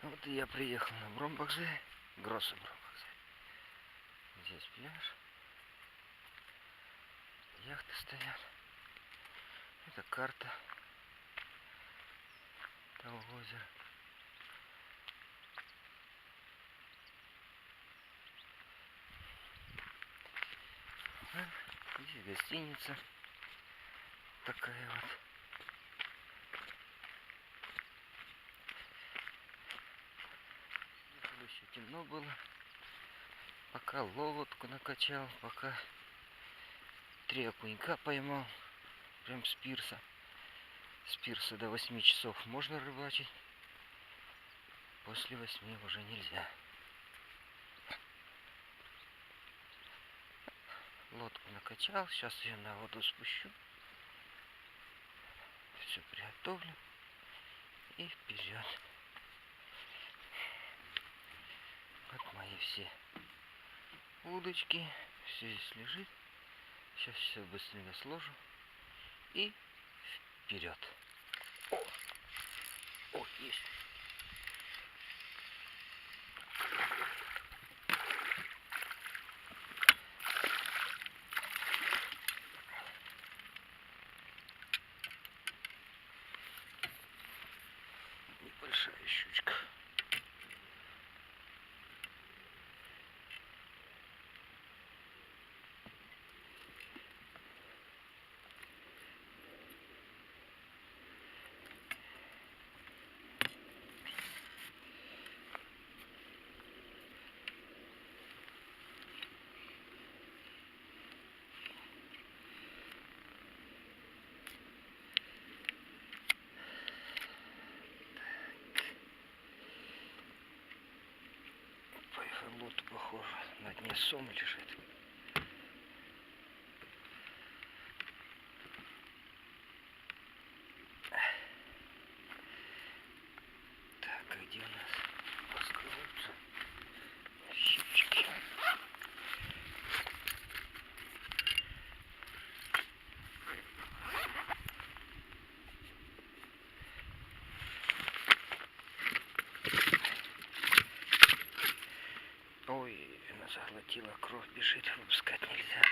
Вот и я приехал на Бромбахзе, Гроссе Бромбахзе. Здесь пляж. Яхты стоят. Это карта того озера. Здесь гостиница такая вот. Еще темно было. Пока лодку накачал, пока 3 окунька поймал. Прям с пирса. С пирса до 8 часов можно рыбачить. После 8 уже нельзя. Лодку накачал. Сейчас я на воду спущу. Все приготовлю. И вперед. Вот мои все удочки. Все здесь лежит. Сейчас все быстренько сложу. И вперед. О, есть. Небольшая щучка. Лодка похоже, на дне сом лежит. Так, а где у нас раскрываются щучки? Ой, она заглотила, кровь бежит, выпускать нельзя.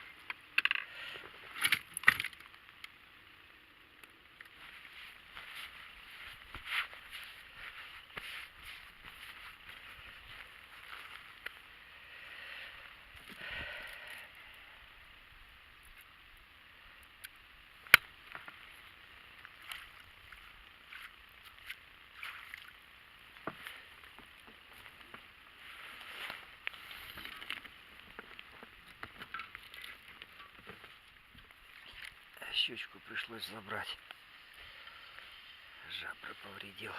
Щучку пришлось забрать. Жабры повредил.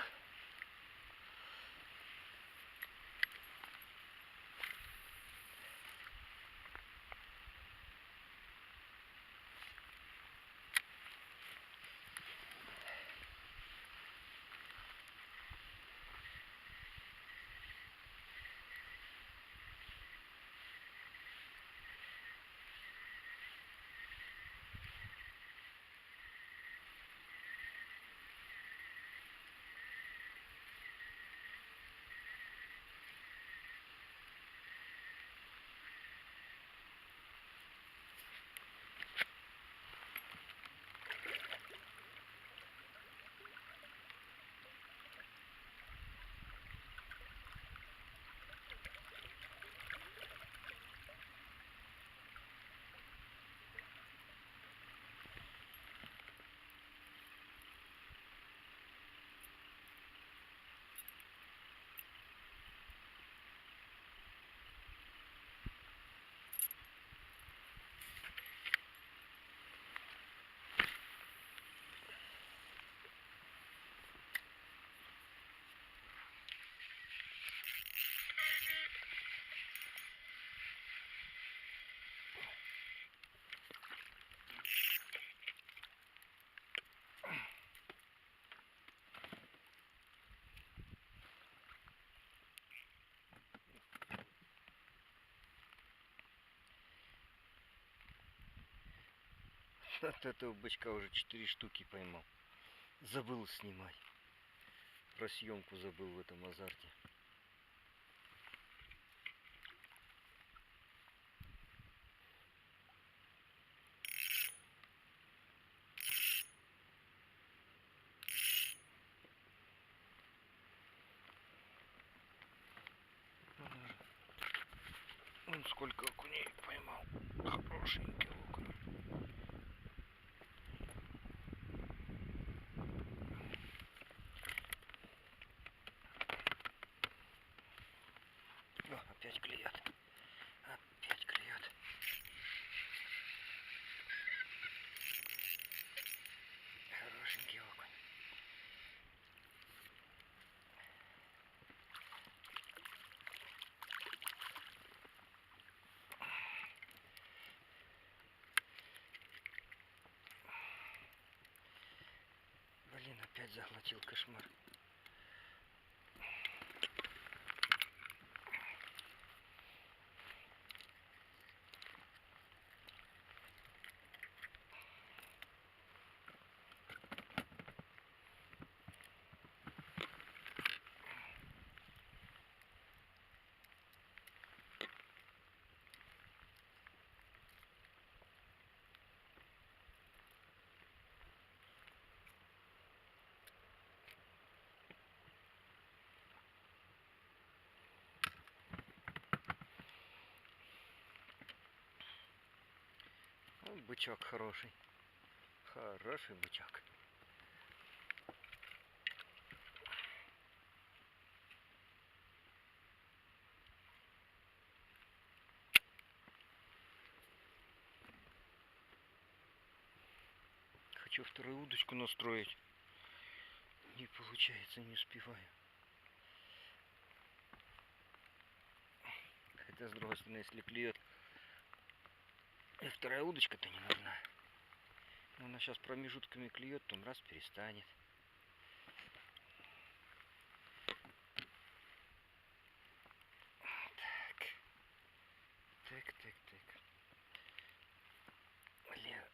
От этого бычка уже 4 штуки поймал. Забыл снимать. про съемку забыл в этом азарте. Вон сколько окуней поймал. Хорошенький окунь. О, опять клюет. Опять клюет. Хорошенький окунь. Блин, опять заглотил кошмар. Бычок хороший. Хороший бычок. Хочу вторую удочку настроить. Не получается, не успеваю. Хотя, с другой стороны, если клюет, и вторая удочка-то не нужна. Но она сейчас промежутками клюет, потом раз перестанет. Так. Бля,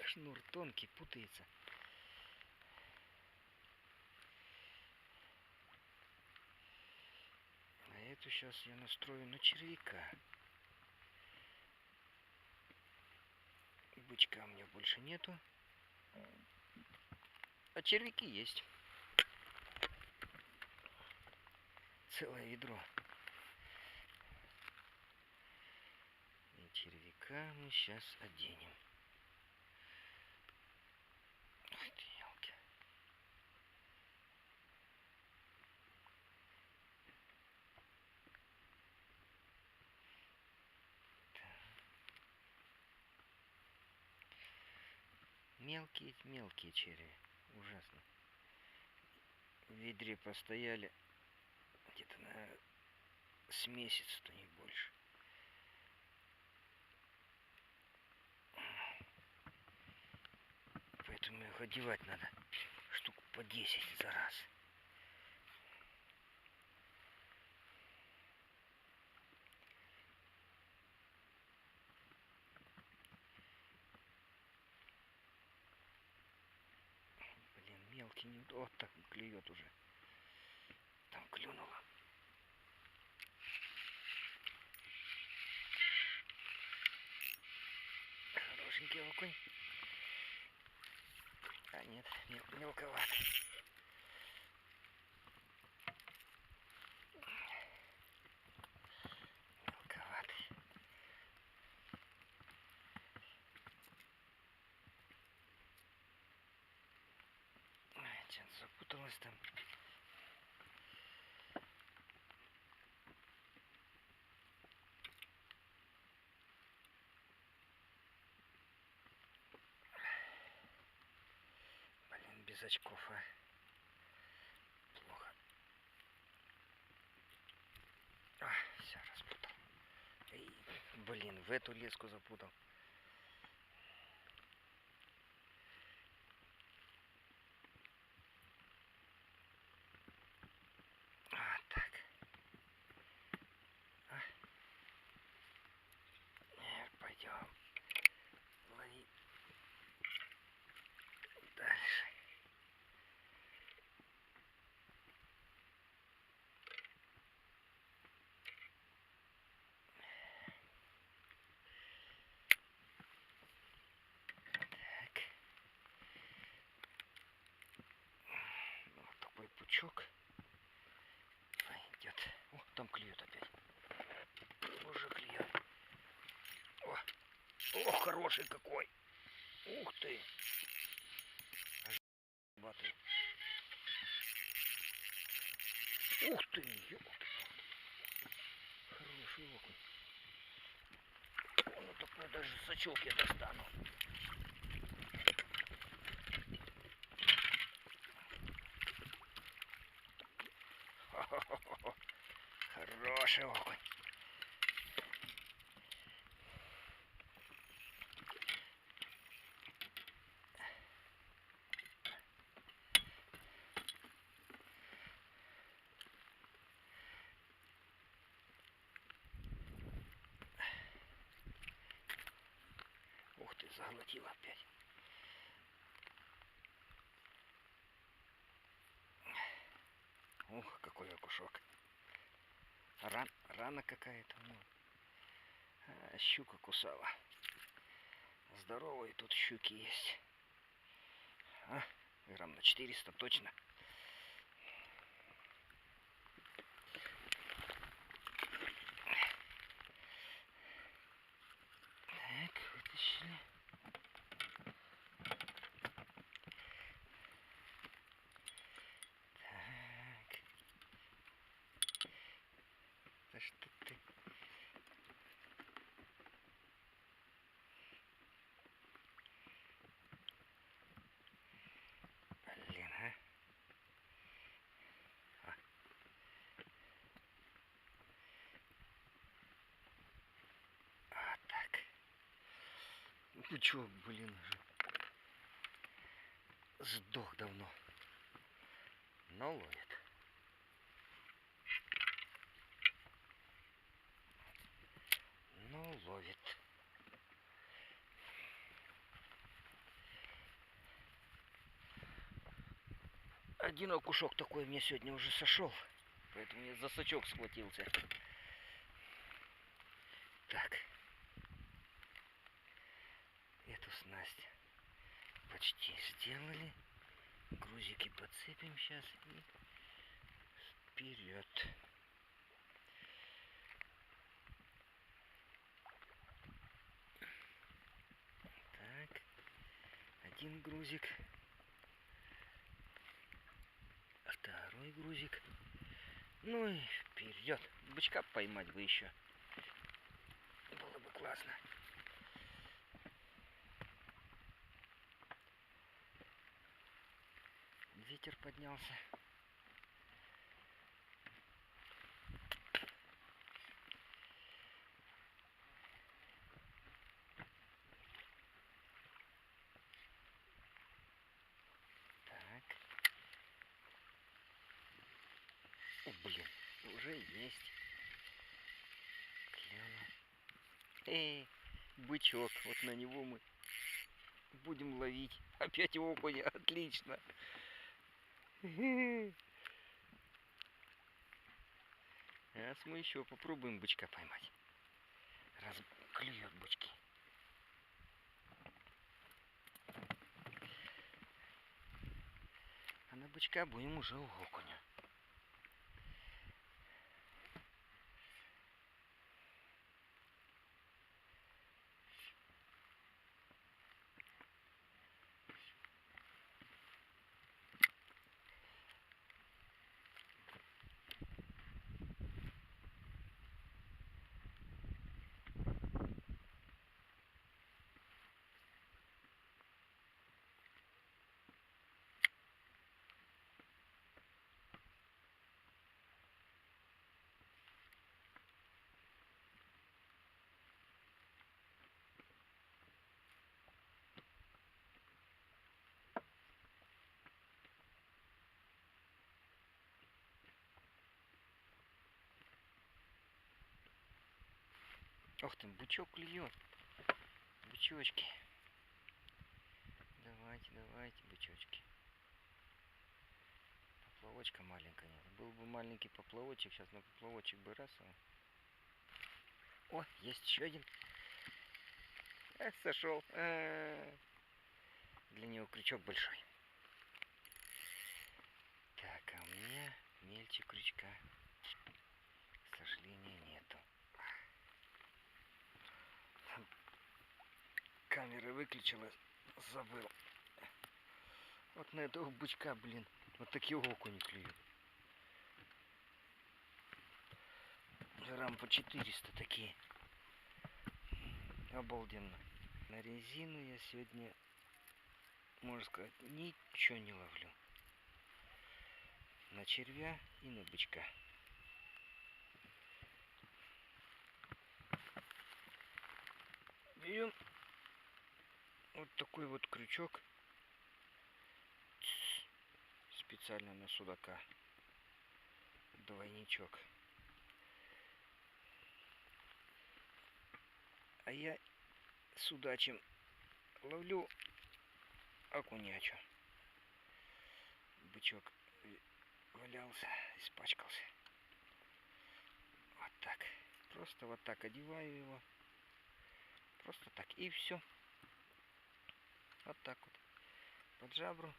шнур тонкий, путается. А эту сейчас я настрою на червяка. Бычка у меня больше нету. А червяки есть. Целое ведро. И червяка мы сейчас оденем. Ой ты, елки. Мелкие черви. Ужасно. В ведре постояли где-то на с месяц, то не больше. Поэтому их одевать надо штук по 10 за раз. Блин, мелкий не... Вот так клюет уже. Там клюнуло. Хорошенький окунь. А нет, мелковатый. Мелковатый. Ай, что-то запуталась там. Блин, без очков, а. Плохо. А, все, распутал. Эй, блин, в эту леску запутал. А, так. А. Пойдем. Лови. Дальше. крючок. Пойдет. О, там клюет опять. Уже клюет. О, хороший какой. Ух ты. Батый. Ух ты, ёлки. Хороший окунь. Ну такой даже сачок я достану. Хо-хо-хо-хо. Хороший окунь. Ух ты, заглотил опять. Ух, какой окушок. Рана какая-то. Ну. Щука кусала. Здоровые тут щуки есть. Грамм на 400 точно. Так, вытащили. Так. Да что ты? Блин, а? Вот так. Бычок, блин, уже сдох давно. Но ловит. Ну, ловит. Один окушок такой мне сегодня уже сошел. Поэтому я за сачок схватился. Так. Эту снасть почти сделали. Грузики подцепим сейчас и вперед. Так. Один грузик. Второй грузик. Ну и вперед. Бычка поймать бы еще. Было бы классно. Ветер поднялся. Так. О, блин, уже есть. Клюнул. Бычок. Вот на него мы будем ловить. Опять окуня. Отлично. Сейчас мы еще попробуем бычка поймать. Раз клюет бычки. А на бычка будем уже у окуня. Ох ты, бычок клюет. Бычочки. Давайте, давайте, бычочки. Поплавочка маленькая нет. Был бы маленький поплавочек, сейчас на поплавочек бы раз. О, есть еще один. Сошел. Для него крючок большой. Так, а у меня нитью крючка, к сожалению, нету. Камера выключилась, забыл. Вот на этого бычка, блин, вот такие окуни клюют. Грамм по 400 такие. Обалденно. На резину я сегодня, можно сказать, ничего не ловлю. На червя и на бычка. Берем вот такой вот крючок. Специально на судака. Двойничок. А я судачем ловлю окунячу. Бычок валялся, испачкался. Вот так. Просто вот так одеваю его. Просто так. И все. Вот так вот. Под жабру.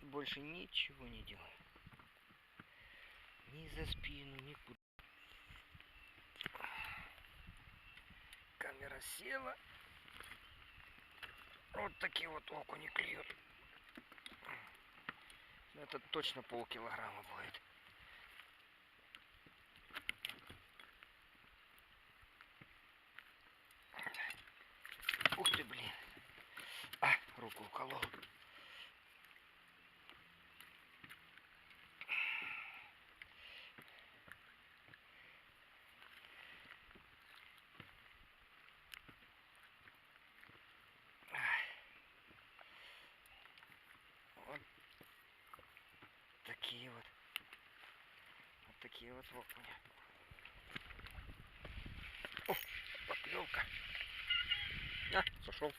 Больше ничего не делаю. Ни за спину, ни куда. Камера села. Вот такие вот окуни клюют. Это точно полкилограмма будет. Ух ты, блин. А, руку уколол. Вот такие вот. Вот такие вот окуни. О, поклевка. А, сошел.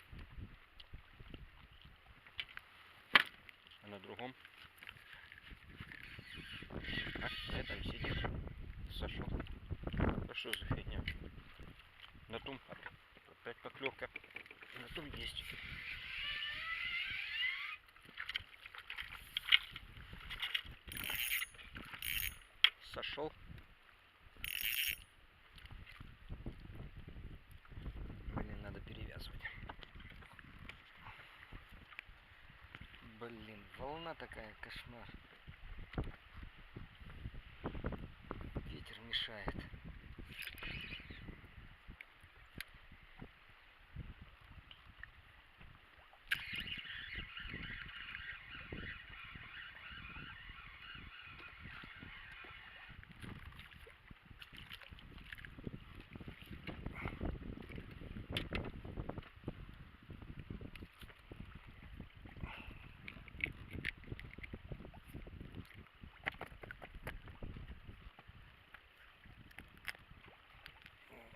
А на другом? А, на этом сидит. Сошел. А что за фигня? На том опять поклевка. На том есть. Сошел. Блин, надо перевязывать. Блин, волна такая, кошмар. Ветер мешает.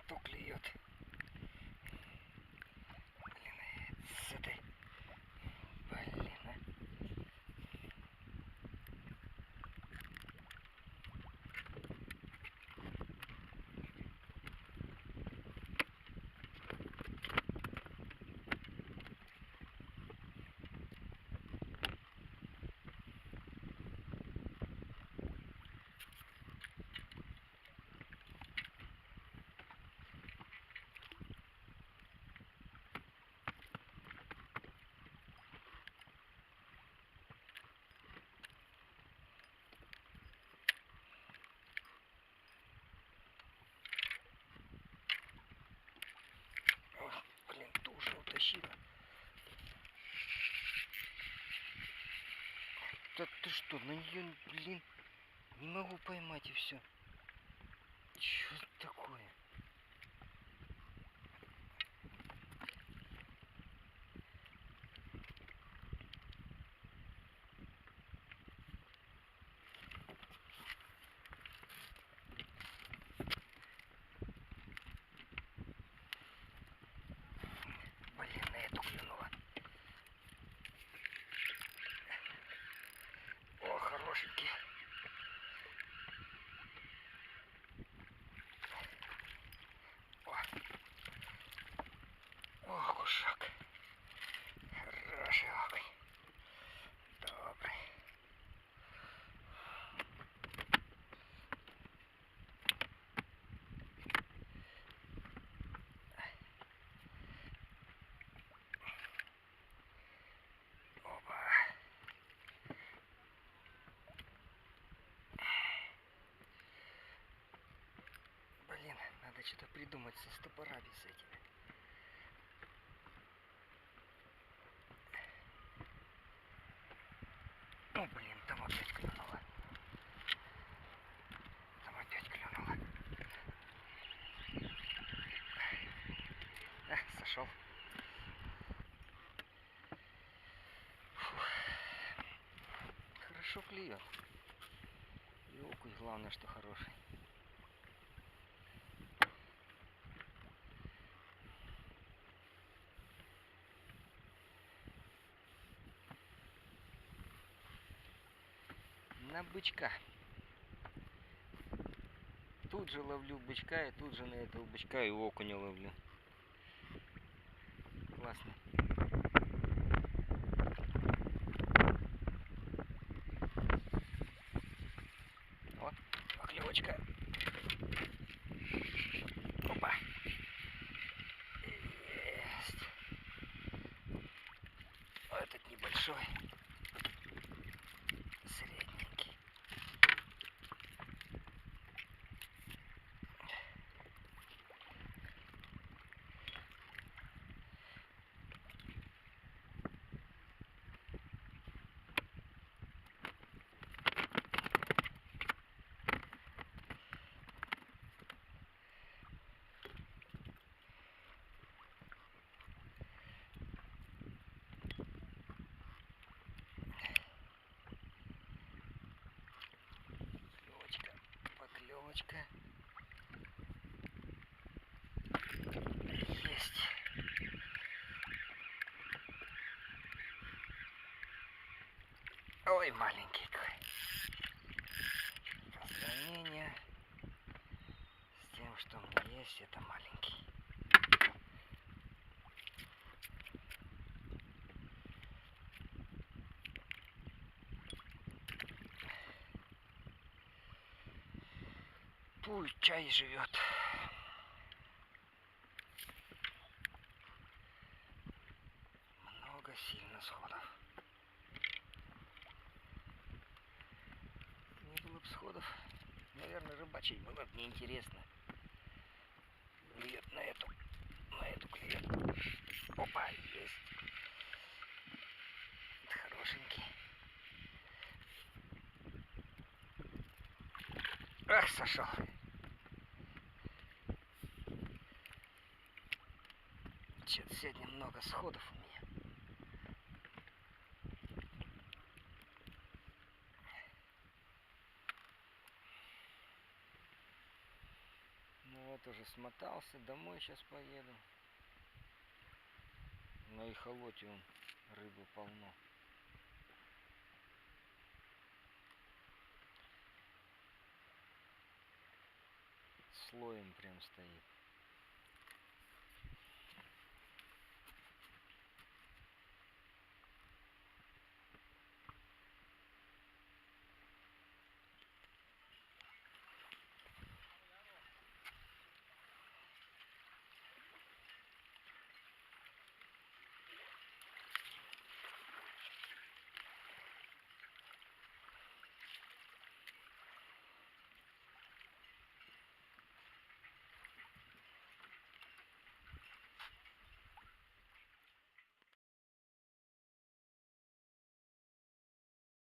То клюет. Блин, с этой. Блин, а. Ох, блин, туша утащила. Да ты что, на нее, блин, не могу поймать и все. Чё такое? Блин, на эту клюнула. О, хорошенький. что-то придумать со стопорами с этими. О, блин, там опять клюнуло. Там опять клюнуло. Сошел. Фух. Хорошо клюет. И окунь, главное, что хороший. На бычка. Тут же ловлю бычка, и тут же на этого бычка и окуня ловлю. Классно. Вот, поклевочка. Опа. Есть. Этот небольшой. Средненький. Поклевочка. Есть. Ой, маленький какой. По сравнению с тем, что у меня есть, это маленький. Пусть чай живет. Много сильно сходов. Не было бы сходов, наверное, рыбачить было бы неинтересно. Клюет на эту клюет. Опа, есть. Это хорошенький. Ах, сошел. Что-то сегодня много сходов у меня. Ну вот уже смотался, домой сейчас поеду. На эхолоте вон рыбы полно. Слоем прям стоит.